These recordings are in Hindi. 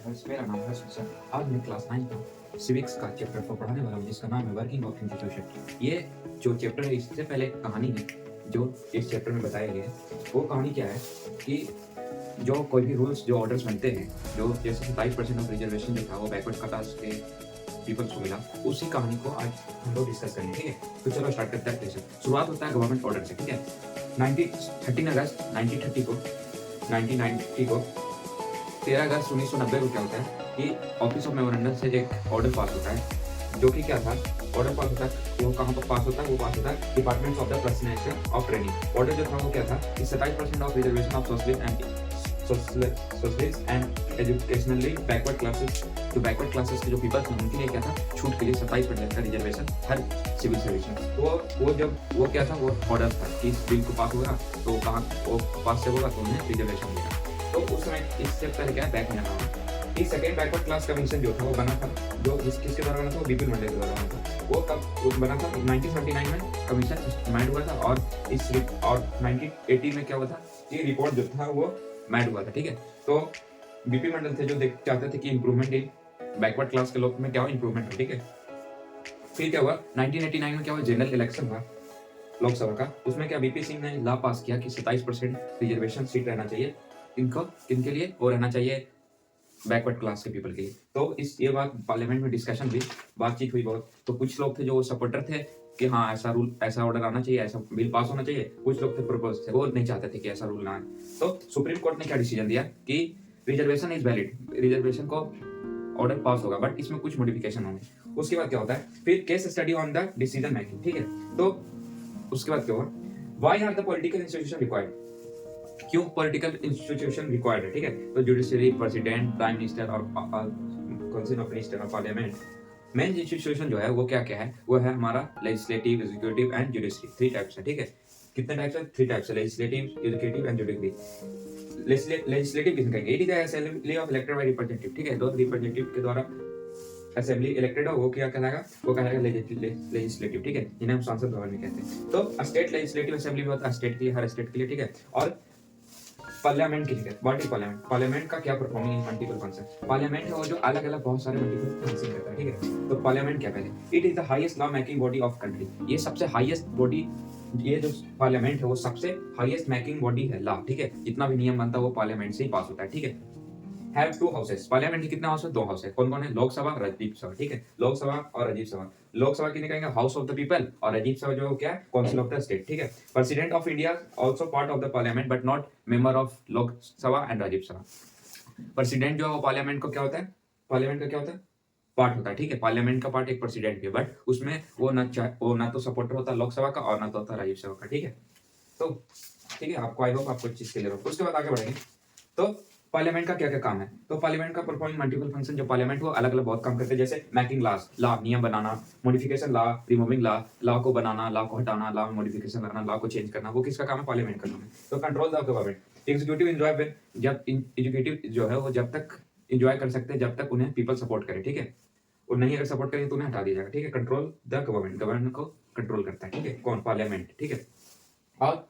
हर्ष, मेरा नाम हर्ष है। आज मैं क्लास 9 का सिविक्स का चैप्टर 4 पढ़ाने वाला हूँ, जिसका नाम है वर्किंग ऑफ इंस्टीट्यूशन। ये जो चैप्टर है, इससे पहले एक कहानी है जो इस चैप्टर में बताया गया है। वो कहानी क्या है कि जो कोई भी रूल्स जो ऑर्डर्स बनते हैं, जो जैसे 27% ऑफ रिजर्वेशन जो था वो बैकवर्ड कास्ट के पीपल्स को मिला, उसी कहानी को आज हम लोग डिस्कस करेंगे। ठीक है, तो चलो स्टार्ट करते हैं। कैसे शुरुआत होता है गवर्नमेंट ऑर्डर से। ठीक है, 13 अगस्त 1990 को 13 अगस्त 1990 को क्या होता है कि ऑफिस ऑफ मेमोरेंडम से एक ऑर्डर पास होता है, जो कि क्या था, ऑर्डर पास होता है। वो कहाँ पर पास होता है? वो पास होता है department of the personal of training. Order जो था वो क्या था कि 27% of reservation of socialist and educationally backward classes, जो बैकवर्ड क्लासेस के जो पीपल्स हैं उनके लिए क्या था, छूट के लिए 27% का रिजर्वेशन हर सिविल सर्विस में। तो वो जब वो क्या था, वो ऑर्डर था कि इस बिल को पास होगा तो कहाँ वो पास से होगा तो उन्हें रिजर्वेशन मिलेगा। तो उस समय इससे पहले क्या बैक में आना होगा। इस सेकेंड बैकवर्ड क्लास कमीशन जो था वो बना था, जो किसके द्वारा बना था, वो बीपीन मंडल के द्वारा बना था। वो कब बना था? 1979 में कमीशन इस्तेमाल हुआ था, और और 1980 में क्या हुआ था, ये रिपोर्ट जो था वो मैड हुआ था। ठीक है, तो बीपी मंडल थे जो देख चाहते थे कि इंप्रूवमेंट इन बैकवर्ड क्लास के लोग में क्या हो, इंप्रूवमेंट हो। ठीक है, फिर क्या हुआ, 1989 में क्या हुआ, जनरल इलेक्शन हुआ लोकसभा का। उसमें क्या बीपी सिंह ने लॉ पास किया कि 27% रिजर्वेशन सीट रहना चाहिए इनको, किनके लिए, वो रहना चाहिए बैकवर्ड क्लास के पीपल के लिए। तो इस ये बात पार्लियामेंट में डिस्कशन हुई, बातचीत हुई बहुत। तो कुछ लोग थे जो सपोर्टर थे कि हाँ ऐसा रूल, ऐसा ऑर्डर आना चाहिए, ऐसा बिल पास होना चाहिए। कुछ लोग थे प्रपोज थे, वो नहीं चाहते थे कि ऐसा रूल ना आए। तो सुप्रीम कोर्ट ने क्या डिसीजन दिया कि रिजर्वेशन इज वैलिड, रिजर्वेशन को ऑर्डर पास होगा, बट इसमें कुछ मॉडिफिकेशन होंगे। उसके बाद क्या होता है, फिर case study on the decision making. ठीक है, तो उसके बाद क्या हुआ, why are the political institution required, क्यों पॉलिटिकल इंस्टीट्यूशन रिक्वायर्ड है। ठीक है, तो जुडिशरी, प्रेसिडेंट, प्राइम मिनिस्टर और काउंसिल ऑफ मिनिस्टर और पार्लियामेंट। मेन इंस्टीट्यूशन जो है वो क्या क्या है, वो है हमारा legislative, executive and judiciary. 3 types है। ठीक है, कितने टाइप्स है? 3 टाइप्स है, legislative, executive and judiciary. Legislative किसने कहेंगे, it is the assembly of elected by representative. ठीक है, दो रिप्रेजेंटेटिव के द्वारा असेंबली इलेक्टेड हो, वो क्या कहलाएगा, वो कहलाएगा लेजिस्लेटिव। ठीक है, जिन्हें हम सांसद भवन में कहते हैं। तो स्टेट लेजिस्लेटिव असेंबली भी होता है स्टेट के लिए, हर स्टेट के लिए। ठीक है, और पार्लियामेंट की जगह व्हाट इज पार्लियामेंट, पार्लियामेंट का क्या performing in multiple function. Parliament है वो जो अलग अलग बहुत सारे मल्टीपल फंक्शन करता है। ठीक है, तो पार्लियामेंट क्या, पहले it is the highest law making body of country. ये सबसे हाईएस्ट बॉडी, ये जो पार्लियामेंट है वो सबसे हाईएस्ट मेकिंग बॉडी है लॉ। ठीक है, जितना भी नियम बनता है वो पार्लियामेंट से ही पास होता है। ठीक है, हैव 2 हाउसेस, पार्लियामेंट के कितने हाउस है? 2 हाउस है। कौन कौन है? लोकसभा, राज्यसभा। ठीक है, लोकसभा और राज्यसभा। लोकसभा किन्हें कहेंगे? हाउस ऑफ द पीपल, और राज्यसभा जो क्या है, काउंसिल ऑफ द स्टेट। ठीक है, president of India also part of the parliament but not member of Lok Sabha and Rajya Sabha. President जो है वो पार्लियामेंट को क्या होता है, पार्लियामेंट का क्या होता है, पार्ट होता है। ठीक है, पार्लियामेंट का पार्ट एक प्रेसिडेंट है, बट उसमें वो ना तो सपोर्टर होता लोकसभा का और ना तो होता राज्यसभा का। ठीक है, तो ठीक है, आपको आई होप आपको चीज क्लियर हो। उसके बाद आगे बढ़ेंगे। तो पार्लियामेंट का क्या क्या काम है, तो पार्लियामेंट का परफॉर्मिंग मल्टीपल फंक्शन, जो पार्लियामेंट वो अलग अलग बहुत काम करते हैं, जैसे मेकिंग लॉज, लॉ नियम बनाना, modification law, removing law, law को बनाना, लॉ को हटाना, लॉ मॉडिफिकेशन करना, लॉ को चेंज करना, वो किसका काम है? पार्लियामेंट का काम है। तो control the government. Executive enjoy, जब एग्जीक्यूटिव जो है वो जब तक एंजॉय कर सकते हैं जब तक उन्हें पीपल सपोर्ट करे। ठीक है, और नहीं अगर सपोर्ट करेंगे तो उन्हें हटा दिया जाएगा। ठीक है, कंट्रोल द गवर्नमेंट, गवर्नमेंट को कंट्रोल करता है। ठीक है, कौन? पार्लियामेंट। ठीक है, और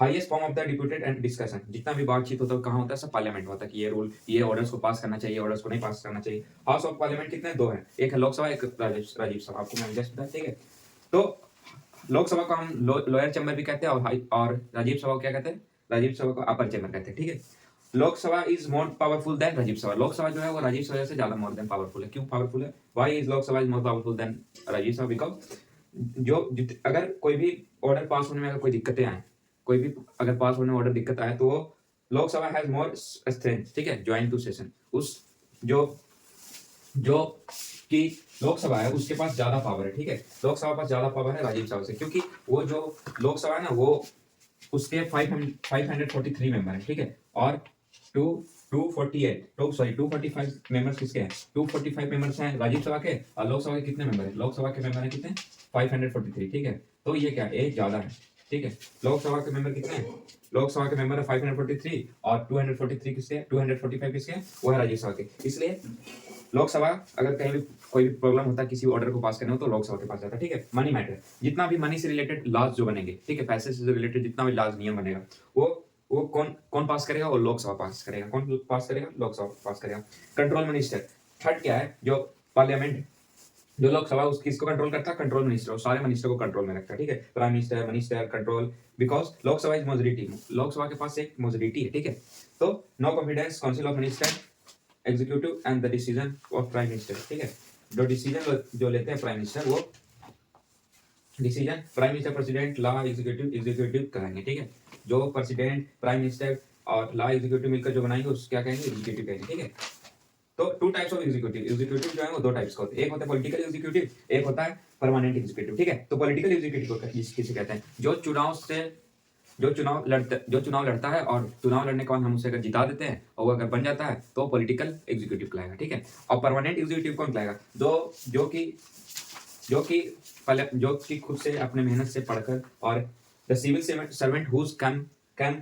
highest form of the deputed and discussion, जितना भी बातचीत होता है कहाँ होता है? सब पार्लियामेंट होता है कि ये रूल, ये ऑर्डर्स को पास करना चाहिए, ऑर्डर्स को नहीं पास करना चाहिए। हाउस ऑफ पार्लियामेंट कितने? 2 हैं, एक है लोकसभा, एक राज्यसभा। आपको मैं जस्ट बताया। ठीक है, तो लोकसभा को हम लोअर चैम्बर भी कहते हैं, और राजीव सभा को क्या कहते हैं? राजीव सभा को अपर चैम्बर कहते हैं। ठीक है, Lok Sabha is more powerful than Rajya Sabha. Lok Sabha जो है वो राजीव सभा से ज्यादा मोर देन पावरफुल है। क्यों पावरफुल है? Why is Lok Sabha is more powerful than Rajya Sabha? Because अगर कोई भी ऑर्डर पास होने में अगर कोई दिक्कतें आए, कोई भी अगर पास होने में ऑर्डर दिक्कत आए, तो वो लोकसभा हैज मोर स्ट्रेंथ। ठीक है, ज्वाइन टू सेशन, उस जो जो कि लोकसभा है उसके पास ज्यादा पावर है। ठीक है, लोकसभा पास ज्यादा पावर है राजीव सभा से, क्योंकि वो जो लोकसभा है ना, वो उसके 543 मेंबर है। ठीक है, और 245 मेंबर्स किसके हैं? 245 मेंबर्स हैं राजीव सभा के, और लोकसभा के कितने मेंबर हैं? लोकसभा के मेंबर हैं कितने? 543। ठीक है, तो ये क्या है, ज्यादा है। ठीक है, लोकसभा के मेंबर कितने हैं? लोकसभा के मेंबर है 543, और 243 किसके हैं? 245 किसके हैं? वो है राज्यसभा के। इसलिए लोकसभा अगर कहीं भी कोई भी प्रॉब्लम होता है किसी ऑर्डर को पास करने हो तो लोकसभा के पास जाता है। ठीक है, मनी मैटर, जितना भी मनी से रिलेटेड लॉज जो बनेंगे, ठीक है, पैसे से रिलेटेड जितना भी लॉज नियम बनेगा वो वो कौन कौन पास करेगा? वो लोकसभा पास करेगा। कौन पास करेगा? लोकसभा पास करेगा। कंट्रोल मिनिस्टर, थर्ड क्या है? जो पार्लियामेंट, जो लोकसभा उस किसको कंट्रोल करता है? कंट्रोल मिनिस्टर, और सारे मिनिस्टर को कंट्रोल में रखता है, ठीक है। Prime minister, minister, control, because Lok Sabha is majority, Lok Sabha के पास एक मेजोरिटी है, ठीक है। तो no confidence council of minister, executive and the decision of prime minister, ठीक है। जो डिसीजन जो लेते हैं प्राइम मिनिस्टर, वो decision prime minister, president, law, executive कहेंगे, ठीक है। जो प्रेसिडेंट, प्राइम मिनिस्टर और लॉ एग्जीक्यूटिव मिलकर जो बनाएंगे उस क्या कहेंगे? एग्जीक्यूटिव कहेंगे, ठीक है। तो two types of executive, executive जो है वो दो टाइप्स का होता है। एक होता है पॉलिटिकल एग्जीक्यूटिव, एक होता है परमानेंट एग्जीक्यूटिव, ठीक है। तो पॉलिटिकल एग्जीक्यूटिव को किसे कहते हैं? जो चुनाव लड़ता है और चुनाव लड़ने के बाद हम उसे अगर जिता देते हैं और वो अगर बन जाता है तो पॉलिटिकल एग्जीक्यूटिव कहलाएगा, ठीक है। और परमानेंट एग्जीक्यूटिव कौन कहलाएगा? जो कि खुद से अपने मेहनत से पढ़कर, और the civil servant whose come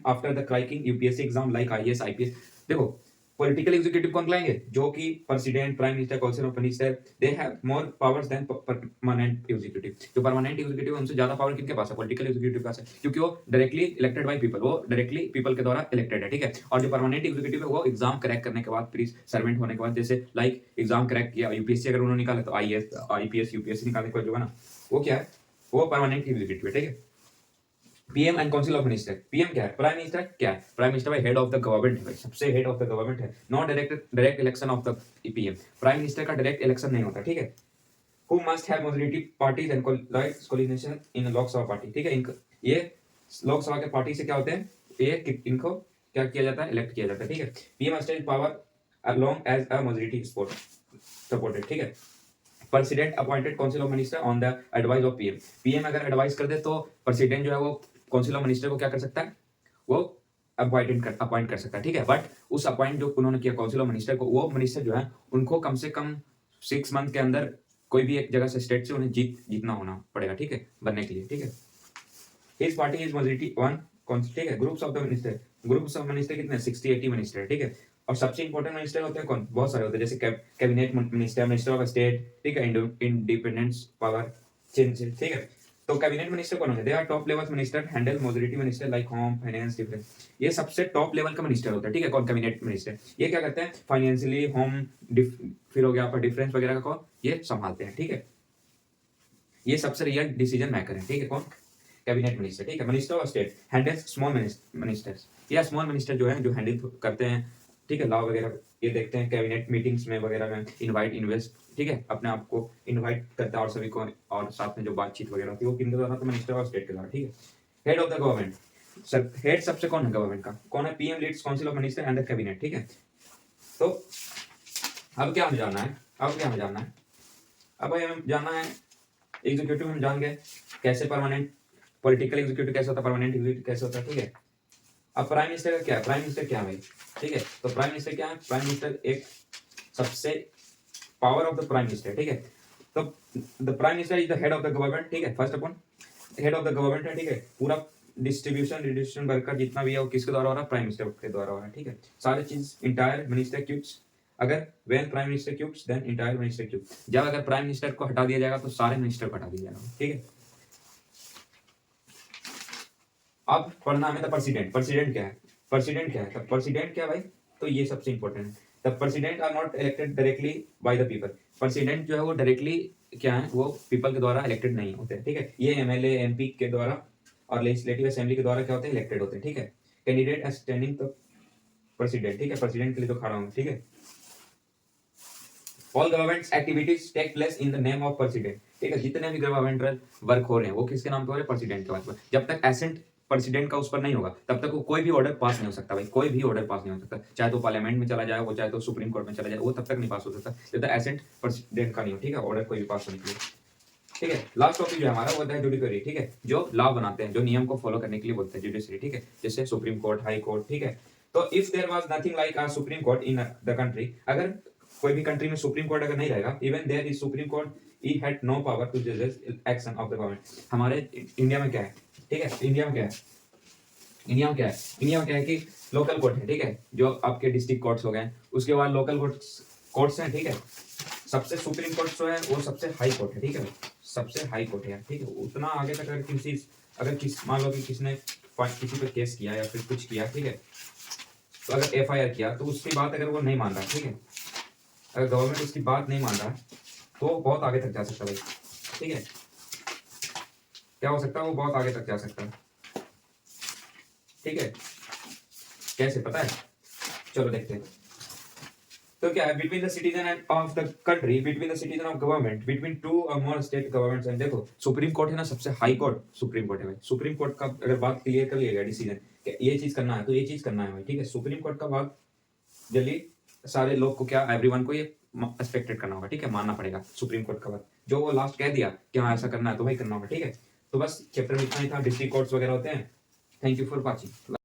after the cracking UPSC exam like IAS, IPS. देखो, पॉलिटिकल एग्जीक्यूटिव कौन लाएंगे? जो कि president, prime minister, council of minister, they have more powers than permanent executive. जो परमानेंट एग्जीक्यूटिव उनसे ज्यादा पावर किनके पास है? पॉलिटिकल एग्जीक्यूटिव के पास है, क्योंकि वो डायरेक्टली इलेक्टेड बाय पीपल, वो डायरेक्टली पीपल के द्वारा इलेक्टेड है, ठीक है। और जो परमानेंट एग्जीक्यूटिव है वो एग्जाम क्रैक करने के बाद, प्री सर्वेंट होने के बाद, जैसे लाइक एग्जाम क्रैक किया, यूपीएससी अगर उन्होंने निकाला तो आईएएस, आईपीएस, यूपीएससी निकालने के बाद जो है ना, वो क्या है? वो परमानेंट एग्जीक्यूटिव है, ठीक है। PM and council of minister, PM क्या है? प्राइम मिनिस्टर क्या है? प्राइम मिनिस्टर भाई हेड ऑफ द गवर्नमेंट है भाई, सबसे हेड ऑफ द गवर्नमेंट है। Not direct election of the PM, prime minister का डायरेक्ट इलेक्शन नहीं होता, ठीक है। Who must have majority parties and coalition in Lok Sabha party, ठीक है। इनको ये लोकसभा के पार्टी से क्या होते हैं? ये इनको क्या किया जाता है? इलेक्ट किया जाता है, ठीक है। PM stage power along as a majority supported, ठीक है। President appointed council of minister on the advice of PM, PM अगर एडवाइस कर दे तो प्रेसिडेंट जो है वो काउंसिल ऑफ मिनिस्टर को क्या कर सकता है? वो अपॉइंट कर सकता है, ठीक है। बट उस अपॉइंट जो उन्होंने किया काउंसिल ऑफ मिनिस्टर को, वो मिनिस्टर जो है उनको कम से कम 6 मंथ के अंदर कोई भी एक जगह से, स्टेट से उन्हें जीतना होना पड़ेगा, ठीक है, बनने के लिए, ठीक है। His party is majority one, ठीक है। ग्रुप्स ऑफ मिनिस्टर कितने? 60-80 मिनिस्टर, ठीक है। और सबसे इंपॉर्टेंट मिनिस्टर होते हैं कौन? बहुत सारे होते हैं, जैसे cabinet minister, minister of state, ठीक है, इंडिपेंडेंस पावर चेंज, ठीक है। तो कैबिनेट मिनिस्टर कौन होंगे? They are top level minister, handle majority minister like home, finance, defence. ये सबसे टॉप लेवल का मिनिस्टर होता है, ठीक है। कौन? Cabinet minister. ये क्या करते हैं? फाइनेंशियली, होम, फिर हो गया आपका डिफेंस वगैरह का कौन? ये संभालते हैं, ठीक है। ये सबसे रियल डिसीजन मेकर है, ठीक है। कौन? कैबिनेट मिनिस्टर, ठीक है। Minister of state handles small ministers, या स्मॉल मिनिस्टर जो है जो हैंडल करते हैं, ठीक है, लॉ वगैरह ये देखते हैं, कैबिनेट मीटिंग्स में वगैरह में इन्वेस्ट, ठीक है, अपने आप को इनवाइट करता है और सभी को, और साथ में जो बातचीत वगैरह होती है वो किनके द्वारा? तो मिनिस्टर ऑफ स्टेट के द्वारा, ठीक है। Head of the government, sir head सबसे कौन है गवर्नमेंट का? कौन है? PM leads council of minister and the cabinet, ठीक है। तो अब क्या हमें जानना है? अब भाई हमें जानना है एग्जीक्यूटिव हम जान गए कैसे, परमानेंट पॉलिटिकल एग्जीक्यूटिव कैसे होता है, परमानेंट एग्जीक्यूटिव कैसे होता है, ठीक है। अब प्राइम मिनिस्टर का क्या है? प्राइम मिनिस्टर क्या है भाई? ठीक है, तो प्राइम मिनिस्टर क्या है? प्राइम मिनिस्टर एक सबसे power of the prime minister, ठीक है। तो the prime minister is the head of the government, ठीक है। First upon head of the government है, ठीक है। पूरा डिस्ट्रीब्यूशन वर्कर जितना भी है वो किसके द्वारा हो रहा है? प्राइम मिनिस्टर के द्वारा हो रहा है, ठीक है। सारी चीज इंटायर मिनिस्टर क्यूब्स, अगर when prime minister quits then entire minister quit, जब अगर प्राइम मिनिस्टर को हटा दिया जाएगा तो सारे मिनिस्टर को हटा दिया जाएगा, ठीक है। अब पढ़ना हमें द प्रेसिडेंट, प्रेसिडेंट क्या है? तो प्रेसिडेंट क्या भाई? तो ये सबसे इंपॉर्टेंट है। The president are not elected directly by the people, president जो है वो डायरेक्टली क्या है? वो पीपल के द्वारा इलेक्टेड नहीं होते, ठीक है। ये एमएलए, एमपी के द्वारा और लेजिस्लेटिव असेंबली के द्वारा क्या होते हैं? इलेक्टेड होते हैं, ठीक है। कैंडिडेट स्टैंडिंग द प्रेसिडेंट, ठीक है, प्रेसिडेंट के लिए तो खड़ा होंगे, ठीक है। All government activities take place in the name of president, ठीक है। जितने भी गवर्नमेंटल वर्क हो रहे हैं वो किसके नाम पे हो रहे हैं? प्रेसिडेंट के नाम पे। जब तक एसेंट प्रेसिडेंट का उस पर नहीं होगा तब तक वो कोई भी ऑर्डर पास नहीं हो सकता भाई, कोई भी ऑर्डर पास नहीं हो सकता, चाहे तो पार्लियामेंट में चला जाए वो, चाहे तो सुप्रीम कोर्ट में चला जाए वो, तब तक नहीं पास हो सकता जब तक एसेंट प्रेसिडेंट का नहीं हो, ठीक है, ऑर्डर कोई भी पास होने के लिए, ठीक है। लास्ट टॉपिक जो है हमारा वो होता है जुडिशरी, ठीक है, जो लॉ बनाते हैं, जो नियम को फॉलो करने के लिए बोलते हैं जुडिशरी, ठीक है, जैसे सुप्रीम कोर्ट, हाई कोर्ट, ठीक है। तो if there was nothing like a supreme court in the country, अगर कोई भी कंट्री में सुप्रीम कोर्ट अगर नहीं रहेगा, even there is supreme court he had no power to जज एक्शन ऑफ द गवर्नमेंट। हमारे इंडिया में क्या है, ठीक है, इंडिया में क्या है कि लोकल कोर्ट है, ठीक है, जो आपके डिस्ट्रिक्ट कोर्ट्स हो गए, उसके बाद लोकल कोर्ट्स हैं, ठीक है। सबसे सुप्रीम कोर्ट जो है वो सबसे हाई कोर्ट है, ठीक है, सबसे हाई कोर्ट है, ठीक है। उतना आगे तक अगर मान लो कि किसने किसी पे केस किया या फिर कुछ किया, ठीक है, तो अगर एफआईआर किया तो उसकी बात अगर वो नहीं मान रहा, ठीक है, अगर गवर्नमेंट उसकी बात नहीं मान रहा तो बहुत आगे तक जा सकता है भाई, ठीक है, क्या हो सकता है, वो बहुत आगे तक जा सकता है, ठीक है। कैसे पता है, चलो देखते हैं। तो क्या है, between the citizen end of the country, between the citizen of government, between two और मोर स्टेट गवर्नमेंट्स। एंड देखो सुप्रीम कोर्ट है ना, सबसे हाई कोर्ट सुप्रीम कोर्ट है भाई। सुप्रीम कोर्ट का अगर बात क्लियर कर लिएगा डिसीजन कि ये चीज करना है तो ये चीज करना है भाई, ठीक है। सुप्रीम कोर्ट का बात जल्दी सारे लोग को, क्या एवरीवन को ये एक्सपेक्टेड करना होगा, ठीक है, मानना पड़ेगा सुप्रीम कोर्ट का बात। जो वो लास्ट कह दिया कि हाँ ऐसा करना है तो भाई करना होगा, ठीक है। तो बस चैप्टर में इतना ही था, डिस्ट्रिक्ट कोर्ट्स वगैरह होते हैं। Thank you for watching.